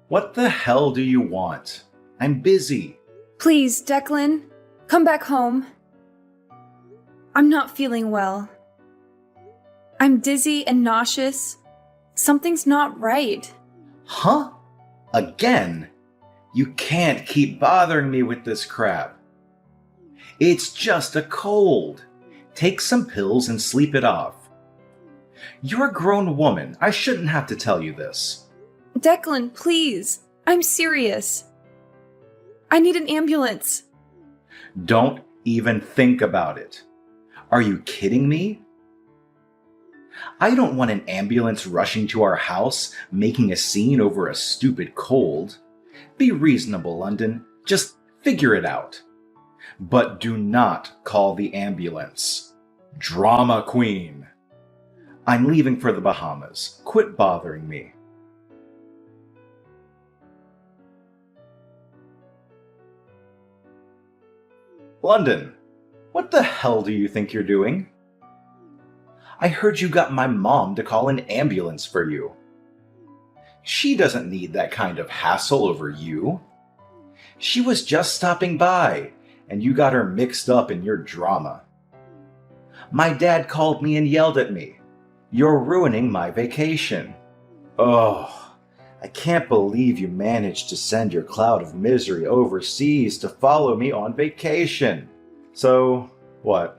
What the hell do you want? I'm busy. Please, Declan, come back home. I'm not feeling well. I'm dizzy and nauseous. Something's not right. Huh? Again? You can't keep bothering me with this crap. It's just a cold. Take some pills and sleep it off. You're a grown woman. I shouldn't have to tell you this. Declan, please. I'm serious. I need an ambulance. Don't even think about it. Are you kidding me? I don't want an ambulance rushing to our house, making a scene over a stupid cold. Be reasonable, London. Just figure it out. But do not call the ambulance. Drama queen. I'm leaving for the Bahamas. Quit bothering me. London, what the hell do you think you're doing? I heard you got my mom to call an ambulance for you. She doesn't need that kind of hassle over you. She was just stopping by, and you got her mixed up in your drama. My dad called me and yelled at me. You're ruining my vacation. Oh, I can't believe you managed to send your cloud of misery overseas to follow me on vacation. So, what?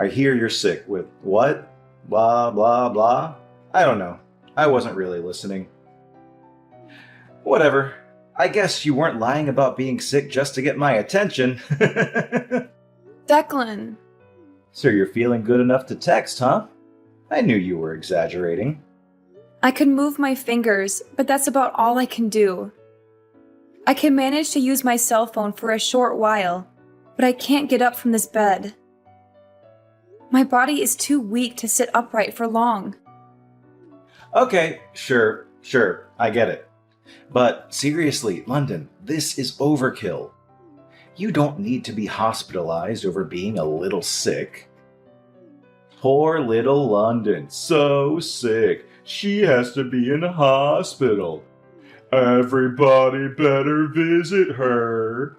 I hear you're sick with what? Blah, blah, blah? I don't know. I wasn't really listening. Whatever. I guess you weren't lying about being sick just to get my attention. Declan. So you're feeling good enough to text, huh? I knew you were exaggerating. I can move my fingers, but that's about all I can do. I can manage to use my cell phone for a short while, but I can't get up from this bed. My body is too weak to sit upright for long. Okay, sure, I get it. But seriously, London, this is overkill. You don't need to be hospitalized over being a little sick. Poor little London, so sick. She has to be in a hospital. Everybody better visit her.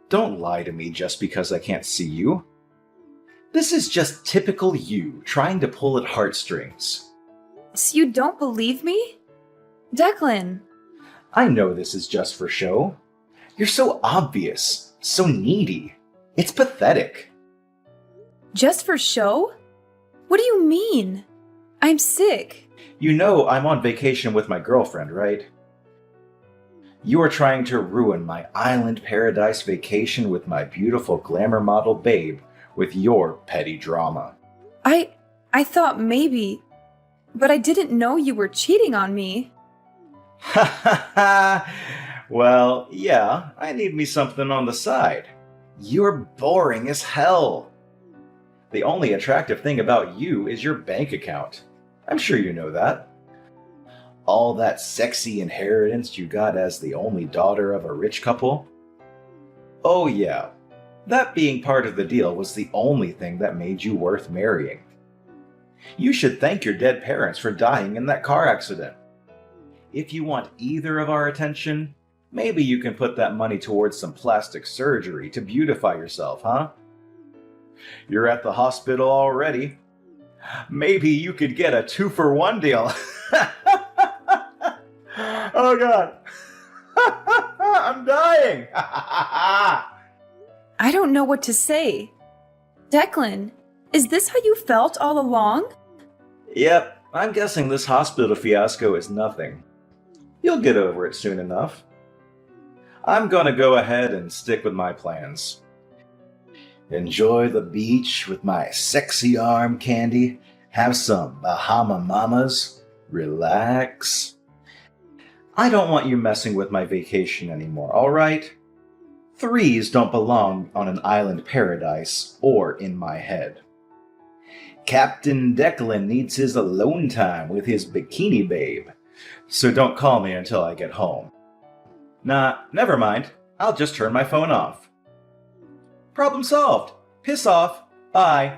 Don't lie to me just because I can't see you. This is just typical you trying to pull at heartstrings. So you don't believe me? Declan. I know this is just for show. You're so obvious, so needy. It's pathetic. Just for show? What do you mean? I'm sick. You know I'm on vacation with my girlfriend, right? You are trying to ruin my island paradise vacation with my beautiful glamour model babe with your petty drama. I thought maybe, but I didn't know you were cheating on me. Ha ha ha! Well, yeah, I need me something on the side. You're boring as hell. The only attractive thing about you is your bank account. I'm sure you know that. All that sexy inheritance you got as the only daughter of a rich couple. Oh yeah, that being part of the deal was the only thing that made you worth marrying. You should thank your dead parents for dying in that car accident. If you want either of our attention, maybe you can put that money towards some plastic surgery to beautify yourself, huh? You're at the hospital already. Maybe you could get a 2-for-1 deal. Oh God. I'm dying. I don't know what to say. Declan, is this how you felt all along? Yep, I'm guessing this hospital fiasco is nothing. You'll get over it soon enough. I'm gonna go ahead and stick with my plans. Enjoy the beach with my sexy arm candy, have some Bahama Mamas, relax. I don't want you messing with my vacation anymore, alright? Threes don't belong on an island paradise or in my head. Captain Declan needs his alone time with his bikini babe, so don't call me until I get home. Nah, never mind. I'll just turn my phone off. Problem solved. Piss off. Bye.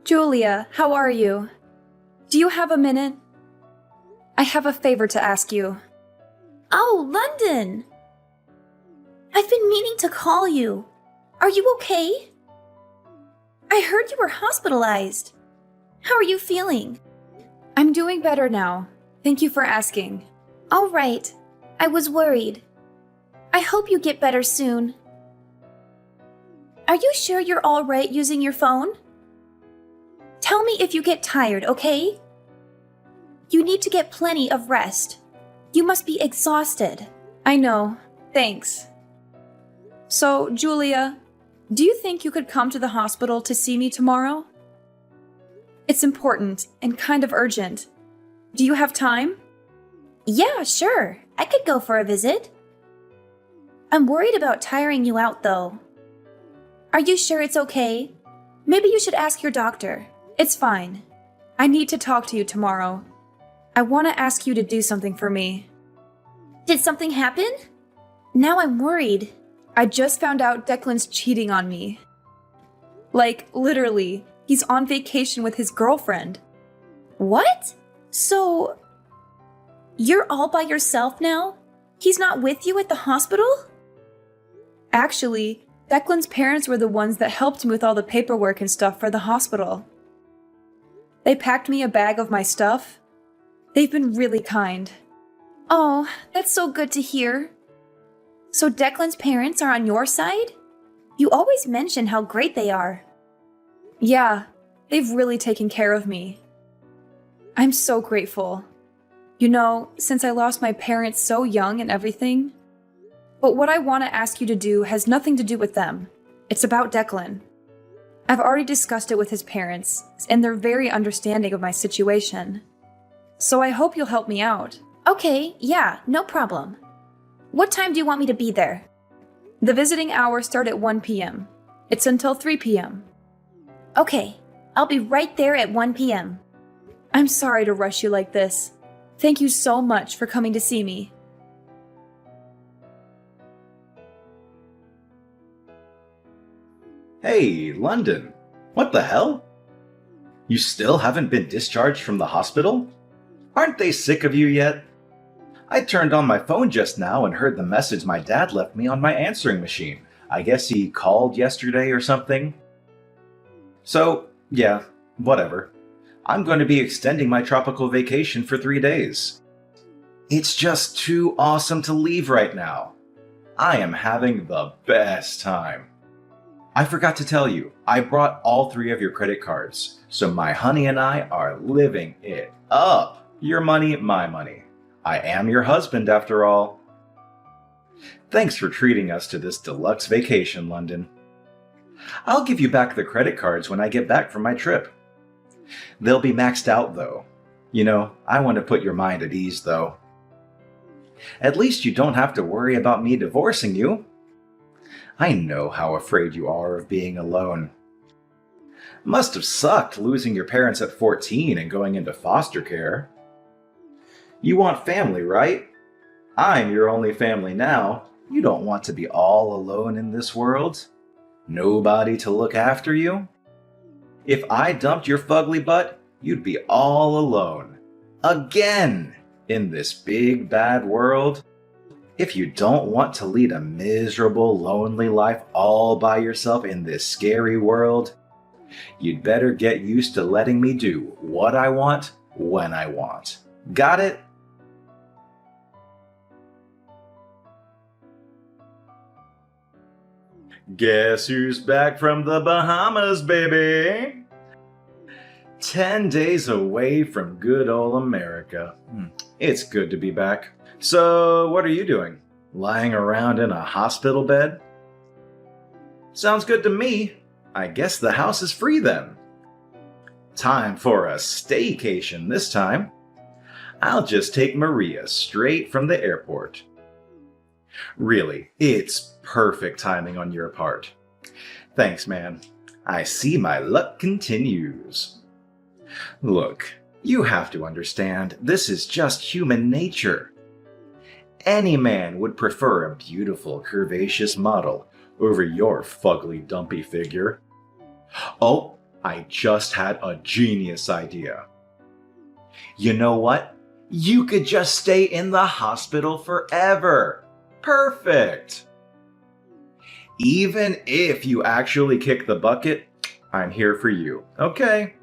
Julia, how are you? Do you have a minute? I have a favor to ask you. Oh, London! I've been meaning to call you. Are you okay? I heard you were hospitalized. How are you feeling? I'm doing better now. Thank you for asking. All right. I was worried. I hope you get better soon. Are you sure you're all right using your phone? Tell me if you get tired, okay? You need to get plenty of rest. You must be exhausted. I know. Thanks. So, Julia, do you think you could come to the hospital to see me tomorrow? It's important and kind of urgent. Do you have time? Yeah, sure. I could go for a visit. I'm worried about tiring you out, though. Are you sure it's okay? Maybe you should ask your doctor. It's fine. I need to talk to you tomorrow. I want to ask you to do something for me. Did something happen? Now I'm worried. I just found out Declan's cheating on me. Like, literally, he's on vacation with his girlfriend. What? So, you're all by yourself now? He's not with you at the hospital? Actually, Declan's parents were the ones that helped me with all the paperwork and stuff for the hospital. They packed me a bag of my stuff. They've been really kind. Oh, that's so good to hear. So Declan's parents are on your side? You always mention how great they are. Yeah, they've really taken care of me. I'm so grateful. You know, since I lost my parents so young and everything. But what I want to ask you to do has nothing to do with them. It's about Declan. I've already discussed it with his parents, and they're very understanding of my situation. So I hope you'll help me out. Okay, yeah, no problem. What time do you want me to be there? The visiting hours start at 1 p.m. It's until 3 p.m. Okay, I'll be right there at 1 p.m. I'm sorry to rush you like this. Thank you so much for coming to see me. Hey, London. What the hell? You still haven't been discharged from the hospital? Aren't they sick of you yet? I turned on my phone just now and heard the message my dad left me on my answering machine. I guess he called yesterday or something. So, yeah, whatever. I'm going to be extending my tropical vacation for 3 days. It's just too awesome to leave right now. I am having the best time. I forgot to tell you, I brought all 3 of your credit cards, so my honey and I are living it up. Your money, my money. I am your husband, after all. Thanks for treating us to this deluxe vacation, London. I'll give you back the credit cards when I get back from my trip. They'll be maxed out, though. You know, I want to put your mind at ease, though. At least you don't have to worry about me divorcing you. I know how afraid you are of being alone. Must have sucked losing your parents at 14 and going into foster care. You want family, right? I'm your only family now. You don't want to be all alone in this world. Nobody to look after you. If I dumped your fugly butt, you'd be all alone. Again! In this big bad world. If you don't want to lead a miserable, lonely life all by yourself in this scary world, you'd better get used to letting me do what I want, when I want. Got it? Guess who's back from the Bahamas, baby? 10 days away from good old America. It's good to be back. So, what are you doing? Lying around in a hospital bed? Sounds good to me. I guess the house is free then. Time for a staycation this time. I'll just take Maria straight from the airport. Really, it's perfect timing on your part. Thanks, man. I see my luck continues. Look, you have to understand, this is just human nature. Any man would prefer a beautiful, curvaceous model over your fugly, dumpy figure. Oh, I just had a genius idea. You know what? You could just stay in the hospital forever. Perfect! Even if you actually kick the bucket, I'm here for you, okay?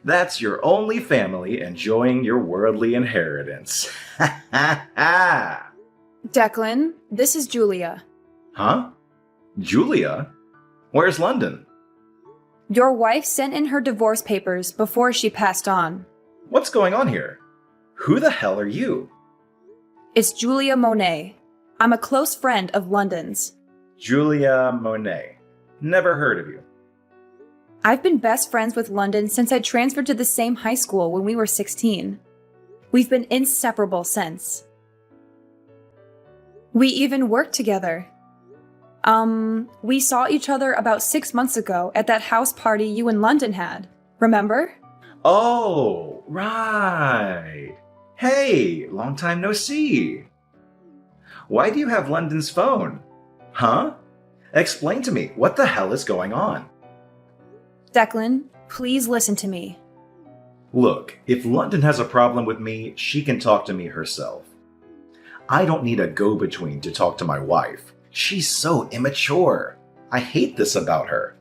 That's your only family enjoying your worldly inheritance. Ha ha ha! Declan, this is Julia. Huh? Julia? Where's London? Your wife sent in her divorce papers before she passed on. What's going on here? Who the hell are you? It's Julia Monet. I'm a close friend of London's. Julia Monet. Never heard of you. I've been best friends with London since I transferred to the same high school when we were 16. We've been inseparable since. We even worked together. We saw each other about 6 months ago at that house party you and London had. Remember? Oh, right. Hey, long time no see. Why do you have London's phone? Huh? Explain to me, what the hell is going on? Declan, please listen to me. Look, if London has a problem with me, she can talk to me herself. I don't need a go-between to talk to my wife. She's so immature. I hate this about her.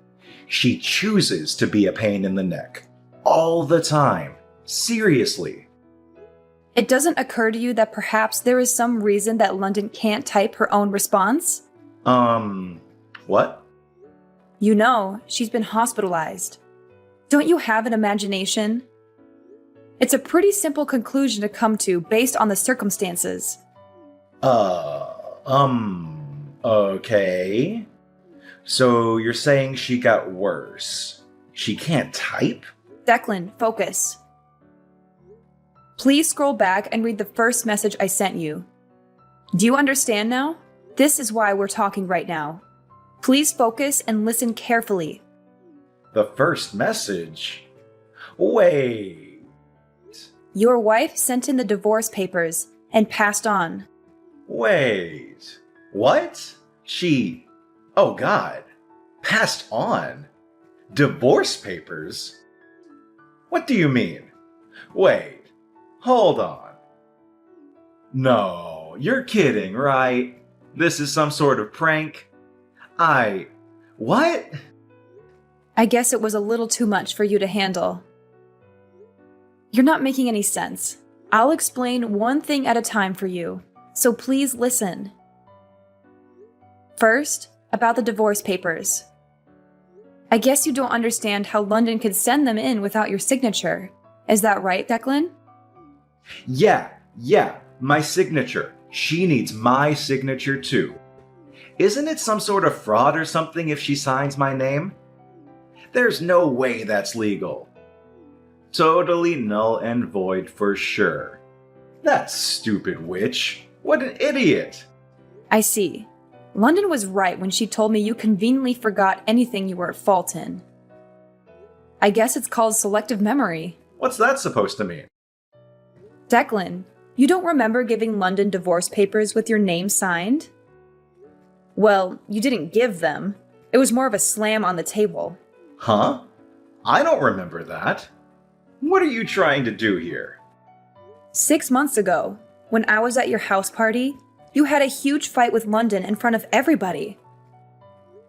She chooses to be a pain in the neck. All the time. Seriously. It doesn't occur to you that perhaps there is some reason that London can't type her own response? What? You know, she's been hospitalized. Don't you have an imagination? It's a pretty simple conclusion to come to based on the circumstances. Okay. So you're saying she got worse. She can't type? Declan, focus. Please scroll back and read the first message I sent you. Do you understand now? This is why we're talking right now. Please focus and listen carefully. The first message? Wait. Your wife sent in the divorce papers and passed on. Wait. What? She... Oh God. Passed on? Divorce papers? What do you mean? Wait. Hold on. No, you're kidding, right? This is some sort of prank? What? I guess it was a little too much for you to handle. You're not making any sense. I'll explain one thing at a time for you, so please listen. First, about the divorce papers. I guess you don't understand how London could send them in without your signature. Is that right, Declan? Yeah, my signature. She needs my signature too. Isn't it some sort of fraud or something if she signs my name? There's no way that's legal. Totally null and void for sure. That stupid witch. What an idiot. I see. London was right when she told me you conveniently forgot anything you were at fault in. I guess it's called selective memory. What's that supposed to mean? Declan, you don't remember giving London divorce papers with your name signed? Well, you didn't give them. It was more of a slam on the table. Huh? I don't remember that. What are you trying to do here? 6 months ago, when I was at your house party, you had a huge fight with London in front of everybody.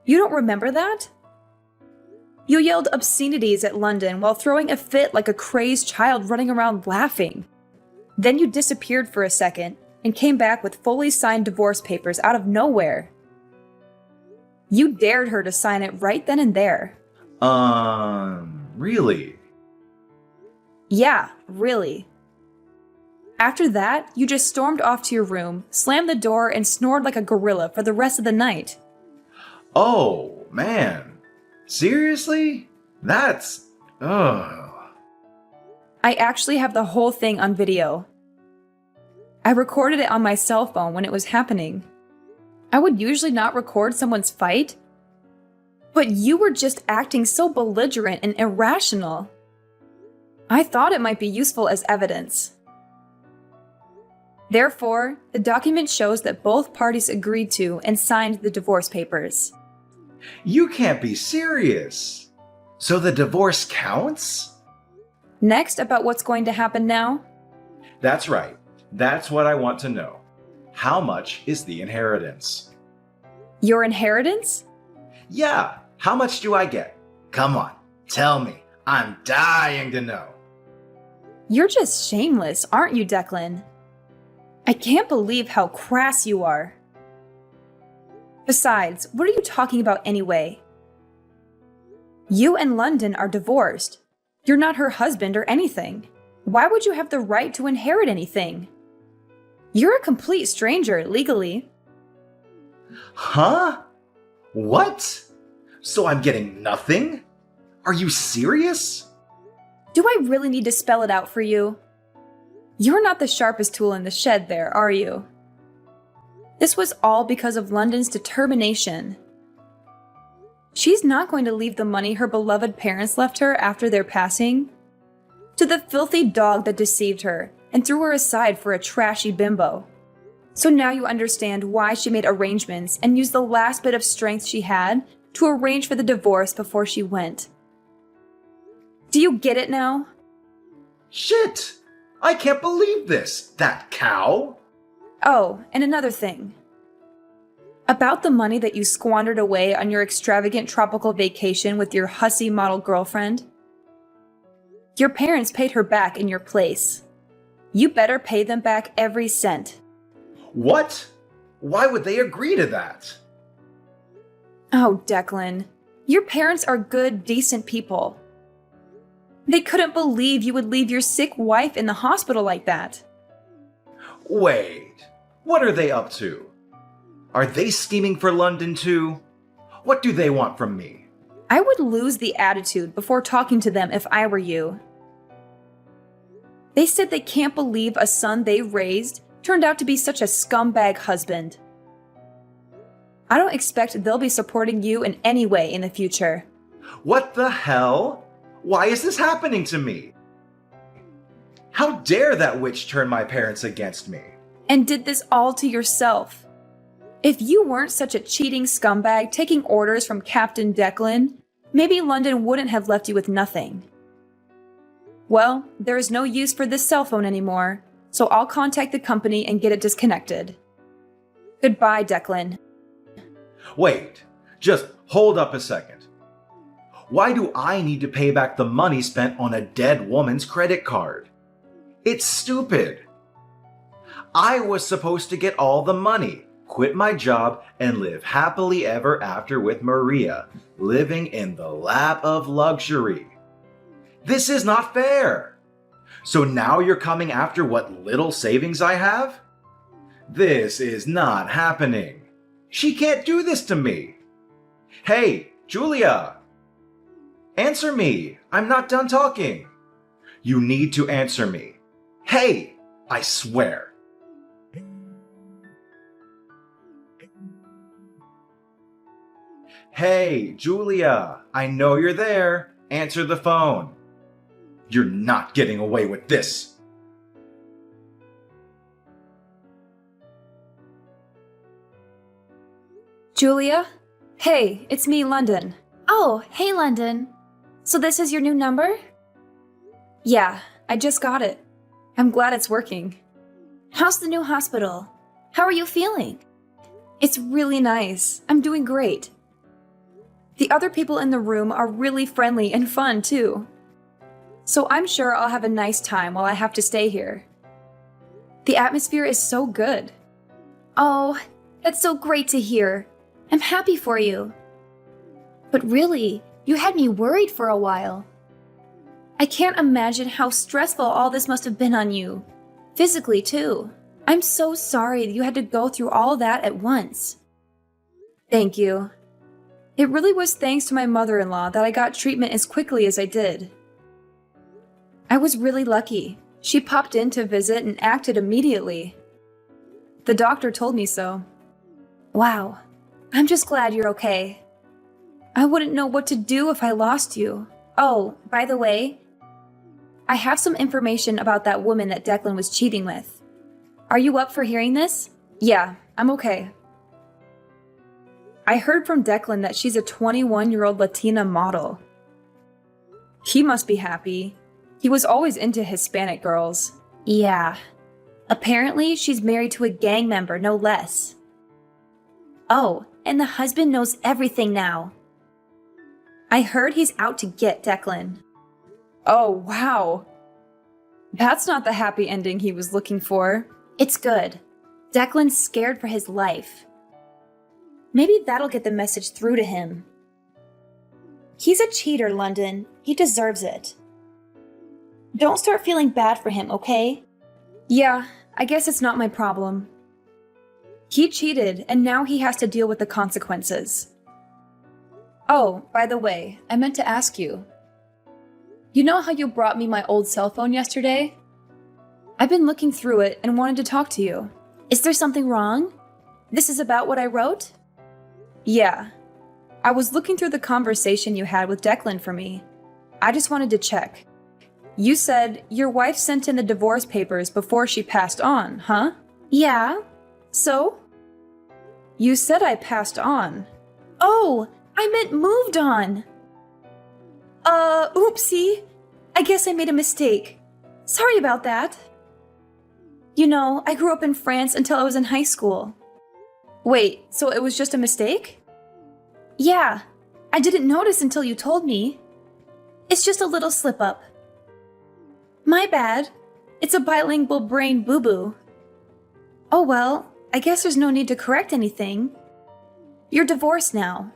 You don't remember that? You yelled obscenities at London while throwing a fit like a crazed child running around laughing. Then you disappeared for a second and came back with fully signed divorce papers out of nowhere. You dared her to sign it right then and there. Really? Yeah, really. After that, you just stormed off to your room, slammed the door, and snored like a gorilla for the rest of the night. Oh, man. Seriously? That's... Ugh. I actually have the whole thing on video. I recorded it on my cell phone when it was happening. I would usually not record someone's fight, but you were just acting so belligerent and irrational. I thought it might be useful as evidence. Therefore, the document shows that both parties agreed to and signed the divorce papers. You can't be serious. So the divorce counts? Next, about what's going to happen now? That's right. That's what I want to know. How much is the inheritance? Your inheritance? Yeah, how much do I get? Come on, tell me. I'm dying to know. You're just shameless, aren't you, Declan? I can't believe how crass you are. Besides, what are you talking about anyway? You and London are divorced. You're not her husband or anything. Why would you have the right to inherit anything? You're a complete stranger, legally. Huh? What? So I'm getting nothing? Are you serious? Do I really need to spell it out for you? You're not the sharpest tool in the shed there, are you? This was all because of London's determination. She's not going to leave the money her beloved parents left her after their passing to the filthy dog that deceived her and threw her aside for a trashy bimbo. So now you understand why she made arrangements and used the last bit of strength she had to arrange for the divorce before she went. Do you get it now? Shit! I can't believe this! That cow! Oh, and another thing. About the money that you squandered away on your extravagant tropical vacation with your hussy model girlfriend. Your parents paid her back in your place. You better pay them back every cent. What? Why would they agree to that? Oh, Declan. Your parents are good, decent people. They couldn't believe you would leave your sick wife in the hospital like that. Wait, what are they up to? Are they scheming for London too? What do they want from me? I would lose the attitude before talking to them if I were you. They said they can't believe a son they raised turned out to be such a scumbag husband. I don't expect they'll be supporting you in any way in the future. What the hell? Why is this happening to me? How dare that witch turn my parents against me? And did this all to yourself. If you weren't such a cheating scumbag taking orders from Captain Declan, maybe London wouldn't have left you with nothing. Well, there is no use for this cell phone anymore, so I'll contact the company and get it disconnected. Goodbye, Declan. Wait, just hold up a second. Why do I need to pay back the money spent on a dead woman's credit card? It's stupid. I was supposed to get all the money, quit my job, and live happily ever after with Maria, living in the lap of luxury. This is not fair. So now you're coming after what little savings I have? This is not happening. She can't do this to me. Hey, Julia! Answer me! I'm not done talking. You need to answer me. Hey! I swear. Hey, Julia! I know you're there. Answer the phone. You're not getting away with this. Julia? Hey, it's me, London. Oh, hey, London. So this is your new number? Yeah, I just got it. I'm glad it's working. How's the new hospital? How are you feeling? It's really nice. I'm doing great. The other people in the room are really friendly and fun, too. So I'm sure I'll have a nice time while I have to stay here. The atmosphere is so good. Oh, that's so great to hear. I'm happy for you. But really, you had me worried for a while. I can't imagine how stressful all this must have been on you. Physically, too. I'm so sorry that you had to go through all that at once. Thank you. It really was thanks to my mother-in-law that I got treatment as quickly as I did. I was really lucky. She popped in to visit and acted immediately. The doctor told me so. Wow. I'm just glad you're okay. I wouldn't know what to do if I lost you. Oh, by the way, I have some information about that woman that Declan was cheating with. Are you up for hearing this? Yeah, I'm okay. I heard from Declan that she's a 21-year-old Latina model. He must be happy. He was always into Hispanic girls. Yeah. Apparently, she's married to a gang member, no less. Oh, and the husband knows everything now. I heard he's out to get Declan. Oh, wow. That's not the happy ending he was looking for. It's good. Declan's scared for his life. Maybe that'll get the message through to him. He's a cheater, London. He deserves it. Don't start feeling bad for him, okay? Yeah, I guess it's not my problem. He cheated, and now he has to deal with the consequences. Oh, by the way, I meant to ask you. You know how you brought me my old cell phone yesterday? I've been looking through it and wanted to talk to you. Is there something wrong? This is about what I wrote? Yeah. I was looking through the conversation you had with Declan for me. I just wanted to check. You said your wife sent in the divorce papers before she passed on, huh? Yeah. So? You said I passed on. Oh, I meant moved on. Oopsie. I guess I made a mistake. Sorry about that. You know, I grew up in France until I was in high school. Wait, so it was just a mistake? Yeah, I didn't notice until you told me. It's just a little slip-up. My bad. It's a bilingual brain boo-boo. Oh well, I guess there's no need to correct anything. You're divorced now.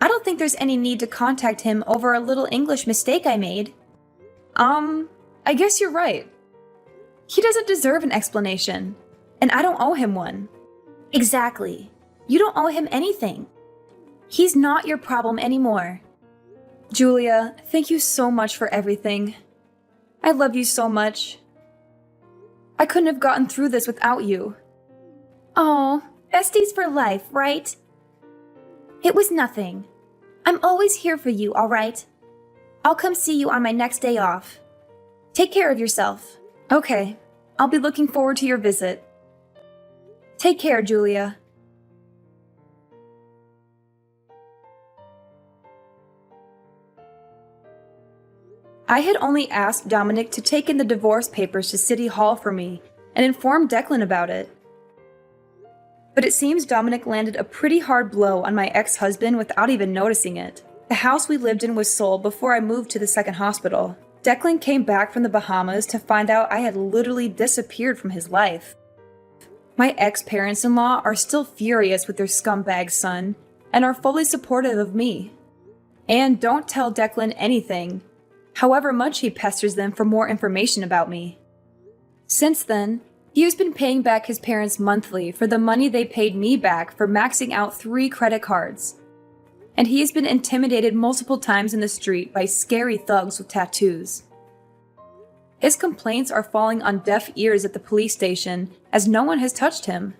I don't think there's any need to contact him over a little English mistake I made. I guess you're right. He doesn't deserve an explanation, and I don't owe him one. Exactly. You don't owe him anything. He's not your problem anymore. Julia, thank you so much for everything. I love you so much. I couldn't have gotten through this without you. Oh, besties for life, right? It was nothing. I'm always here for you, all right? I'll come see you on my next day off. Take care of yourself. Okay, I'll be looking forward to your visit. Take care, Julia. I had only asked Dominic to take in the divorce papers to City Hall for me and inform Declan about it. But it seems Dominic landed a pretty hard blow on my ex-husband without even noticing it. The house we lived in was sold before I moved to the second hospital. Declan came back from the Bahamas to find out I had literally disappeared from his life. My ex-parents-in-law are still furious with their scumbag son and are fully supportive of me. And don't tell Declan anything, however much he pesters them for more information about me. Since then, he has been paying back his parents monthly for the money they paid me back for maxing out 3 credit cards. And he has been intimidated multiple times in the street by scary thugs with tattoos. His complaints are falling on deaf ears at the police station as no one has touched him.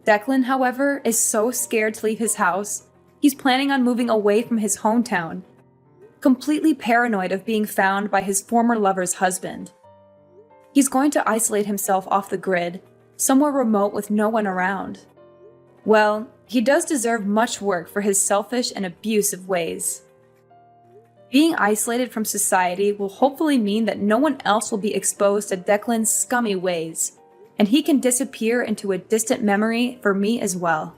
Declan, however, is so scared to leave his house, he's planning on moving away from his hometown, completely paranoid of being found by his former lover's husband. He's going to isolate himself off the grid, somewhere remote with no one around. Well, he does deserve much work for his selfish and abusive ways. Being isolated from society will hopefully mean that no one else will be exposed to Declan's scummy ways, and he can disappear into a distant memory for me as well.